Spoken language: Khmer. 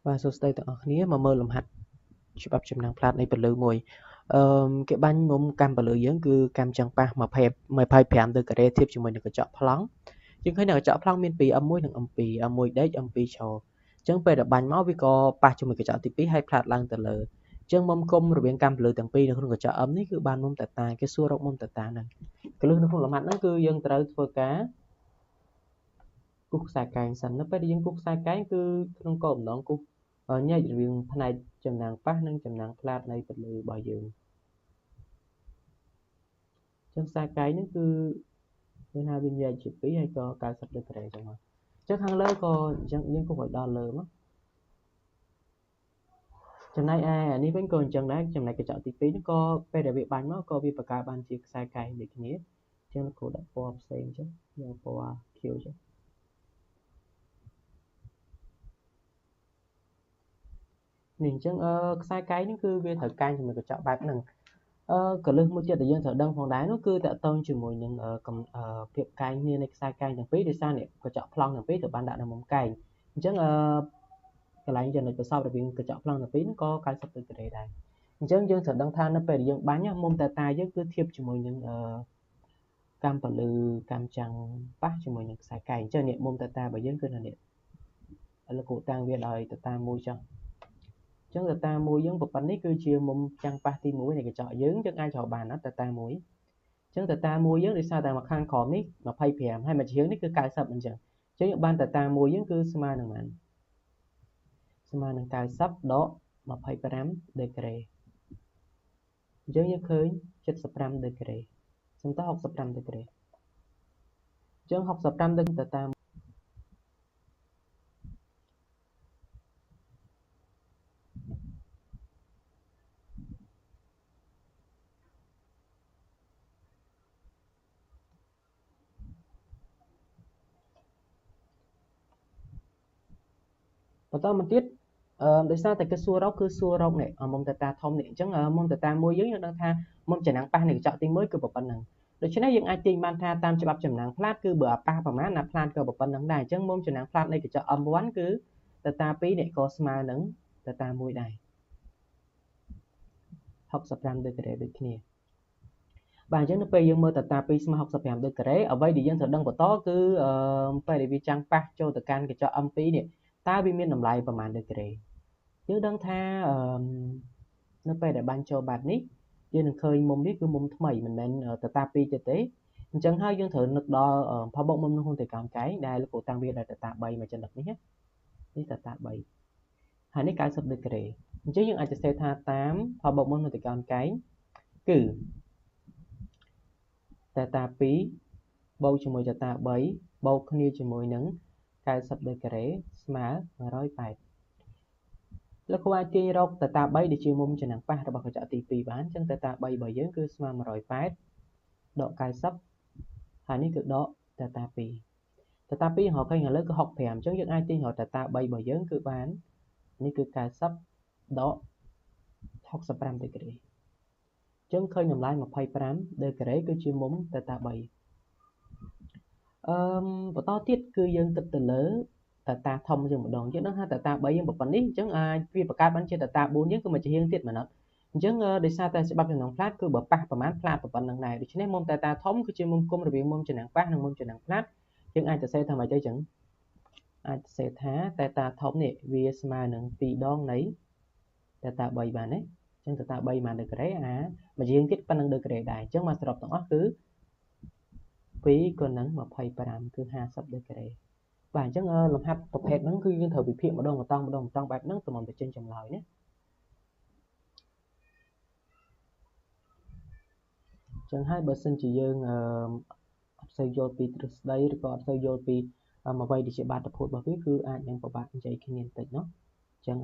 Và số stayទាំងអស់គ្នាមកមើលលំហាត់ច្បាប់ចំណាំងផ្លាតនៃពន្លឺមួយគេបាញ់មុំកម្មពន្លឺយើងគឺកម្មចង្ប៉ះ25ដឺក្រេធៀបជាមួយនឹងកញ្ចក់ប្លង់យើងឃើញនៅកញ្ចក់ប្លង់មានពី M1 និង M2 M1 ដេក M2 ឈរអញ្ចឹងពេលដែលបាញ់មកវាក៏ប៉ះជាមួយកញ្ចក់ទី2ហើយផ្លាតឡើងទៅលើអញ្ចឹងមុំគុំរវាងកម្មពន្លឺទាំងពីរនៅក្នុងកញ្ចក់ M នេះគឺបានមុំតាតាគេសួររកមុំតាតាហ្នឹងកលឹះនៅក្នុងលំហាត់ហ្នឹងគឺយើងត្រូវធ្វើការគូសខ្សែកែងសិននៅពេលដែលយើងគូសខ្សែកែងគឺក្នុងគោលបំណងគូសញែករវាងផ្នែកចំណាំងប៉ះនិងចំណាំងផ្លាតនៃពន្លឺរបស់យើងអញ្ចឹងខ្សែកែងហ្នឹងគឺយើងហៅវាញែកជា2ហើយក៏90ដឺក្រេចឹងមកអញ្ចឹងខាងលើក៏អញ្ចឹងយើងគូសឲ្យដល់លើមកចំណែកឯអានេះវិញក៏អញ្ចឹងដែរចំណែកកញ្ចក់ទី2ហ្នឹងក៏ពេលដែលវាបាញ់មកក៏វាបង្កើតបានជាខ្សែកែងដូចគ្នាអញ្ចឹងគ្រូដាក់ពណ៌ផ្សេងអញ្ចឹងយកពណ៌ខៀវចឹងនេះអញ្ចឹងខ្សែកែងនេះគឺវាត្រូវកែងជាមួយកញ្ចក់បែបហ្នឹងកលឹះមួយទៀតដែលយើងត្រូវដឹងផងដែរនោះគឺតកតងជាមួយនឹងភាពកែងគ្នានៃខ្សែកែងទាំងពីរដោយសារនេះកញ្ចក់ប្លង់ទាំងពីរត្រូវបានដាក់នៅមុំកែងអញ្ចឹងកន្លែងចំណុចប្រសពរវាងកញ្ចក់ប្លង់ទាំងពីរហ្នឹងក៏90ដឺក្រេដែរអញ្ចឹងយើងត្រូវដឹងថានៅពេលយើងបាញ់មុំតាយើងគឺធៀបជាមួយនឹងកម្មពលឺកម្មចាំងប៉ះជាមួយនឹងខ្សែកែងអញ្ចឹងនេះមុំតារបស់យើងគឺនៅនេះឥឡូវគូតាំងវាដោយតាមួយចុះអញ្ចឹងតាមួយយើងប៉ុណ្ណេះគឺជាមុំចាំងប៉ះទី1នៃកញ្ចក់យើងអាចរកបានណាតាមួយអញ្ចឹងតាមួយយើងដោយសារតែមកខាងក្រោមនេះ25ហើយមកជើងនេះគឺ90អញ្ចឹងយើងបានតាមួយយើងគឺស្មើនឹងប៉ុន្មានស្មើនឹង90ដក25ដឺក្រេអញ្ចឹងយើងឃើញ75ដឺក្រេសុំត65ដឺក្រេអញ្ចឹង65ដឺក្រេតាបន្តមកទៀតដោយសារតែគេសួររកគឺសួររកនេះមុំតាធំនេះអញ្ចឹងមុំតាមួយយើងដឹងថាមុំចំណាំងប៉ះនៃកញ្ចក់ទី1គឺប៉ុណ្ណឹងដូច្នេះយើងអាចទាញបានថាតាមច្បាប់ចំណាំងផ្លាតគឺបើប៉ះប្រមាណណាផ្លាតក៏ប៉ុណ្ណឹងដែរអញ្ចឹងមុំចំណាំងផ្លាតនៃកញ្ចក់ M1 គឺតា2នេះក៏ស្មើនឹងតាមួយដែរ65ដឺក្រេដូចគ្នាបាទអញ្ចឹងនៅពេលយើងមើលតា2ស្មើ65ដឺក្រេអ្វីដែលយើងត្រូវដឹងបន្តគឺពេលដែលវាចាំងប៉ះចូលទៅកាន់កញ្ចក់ M2 នេះតើវាមានតម្លៃប្រមាណដឺក្រេយើងដឹងថានៅពេលដែលបាញ់ចូលបែបនេះយើងនឹងឃើញមុំនេះគឺមុំថ្មីមិនមែនតា2ទៀតទេអញ្ចឹងហើយយើងត្រូវនឹកដល់ផបុកមុំក្នុងត្រកោណកែងដែលលោកគ្រូតាំងវាដោយតា3មកចំណុចនេះនេះតា3ហើយនេះ90ដឺក្រេអញ្ចឹងយើងអាចសរសេរថាតាមផបុកមុំក្នុងត្រកោណកែងគឺតា2បូកជាមួយតា3បូកគ្នាជាមួយនឹង90ដឺក្រេស្មើ180លោកគ្រូអាចទាញរកតា3ដែលជាមុំចំណាំងប៉ះរបស់កញ្ចក់ទី2បានអញ្ចឹងតា3របស់យើងគឺស្មើ180ដក90ហើយនេះគឺដកតា2តា2រកឃើញឥឡូវគឺ65អញ្ចឹងយើងអាចទាញរកតា3របស់យើងគឺបាននេះគឺ90ដក65ដឺក្រេអញ្ចឹងឃើញតម្លៃ25ដឺក្រេគឺជាមុំតា3បន្តទៀតគឺយើងគិតទៅលើតាធំយើងម្ដងយើងដឹងថាតា3យើងប៉ុណ្ណេះអញ្ចឹងអាចវាបង្កើតបានជាតា4យើងគឺមួយជារៀងទៀតមែនអត់អញ្ចឹងដោយសារតែច្បាប់ចំណាំងផ្លាតគឺបើប៉ះប្រមាណផ្លាតប៉ុណ្ណឹងដែរដូច្នេះមុំតាធំគឺជាមុំគុំរវាងមុំចំណាំងប៉ះនិងមុំចំណាំងផ្លាតយើងអាចសរសេរថាម៉េចទៅចឹងអាចសរសេរថាតាធំនេះវាស្មើនឹង2ដងនៃតា3បានទេអញ្ចឹងតា3ប៉ុន្មានដឺក្រេមួយជារៀងទៀតប៉ុណ្ណឹងដឺក្រេដែរអញ្ចឹងមកសរុបទាំងអស់គឺ2គុណនឹង25គឺ50ដឺក្រេបាទអញ្ចឹងលំហាត់ប្រភេទហ្នឹងគឺយើងត្រូវវិភាគម្ដងម្ដងបែបហ្នឹងទៅចេញចម្លើយណាអញ្ចឹងហើយបើសិនជាយើងអត់សូវយល់ពីទ្រឹស្ដីឬក៏អត់សូវយល់ពីអ្វីដែលជាបាតុភូតរបស់វាគឺអាចនឹងពិបាកនិយាយគ្នាបន្តិចเนาะអញ្ចឹង